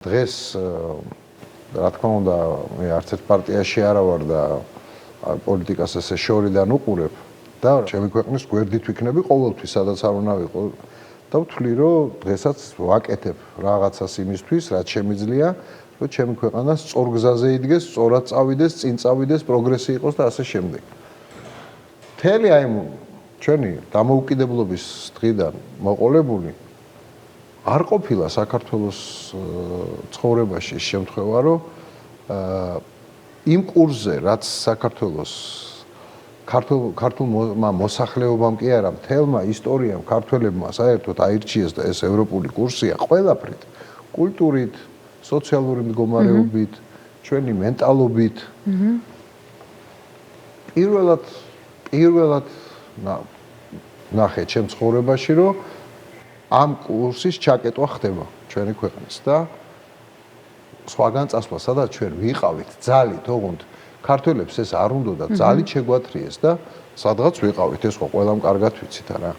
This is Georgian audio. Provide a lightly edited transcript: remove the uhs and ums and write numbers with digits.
დღეს რა თქმა უნდა მე არც ერთ პარტიაში არა ვარ და პოლიტიკას ესე შორიდან უყურებ და ჩემი ქვეყნის გვერდით ვიქნები ყოველთვის სადაც არ უნდა ვიყო და ვთვლი რომ დღესაც ვაკეთებ რაღაცას იმისთვის რაც შემიძლია რომ ჩემი ქვეყანა სწორ გზაზე იდგეს, სწორად წავიდეს, წინ წავიდეს, პროგრესი იყოს და ასე შემდეგ. მთელი აი ჩვენი დამოუკიდებლობის დღიდან მოყოლებული არ ყოფილა საქართველოს ცხოვრებაში შემთხვევა, რომ იმ კურსზე, რაც საქართველოს ქართულმა მოსახლეობამ კი არა, მთელმა ისტორიამ ქართველებმა საერთოდ აირჩიეს და ეს ევროპული კურსია ყველაფრით, კულტურით, სოციალური მდგომარეობით, ჩვენი მენტალობით. პირველად ნახე ჩემ ცხოვრებაში, რომ ამ კურსის ჩაკეტვა ხდება ჩვენი ქვეყნის და სხვაგან წასვლა, სადაც ჩვენ ვიყავით ძალით, ოღონდ ქართველებს ეს არ უნდა და ძალით შეგვათრიეს და სადღაც ვიყავით, ეს ხო ყველამ კარგად ვიცით არა.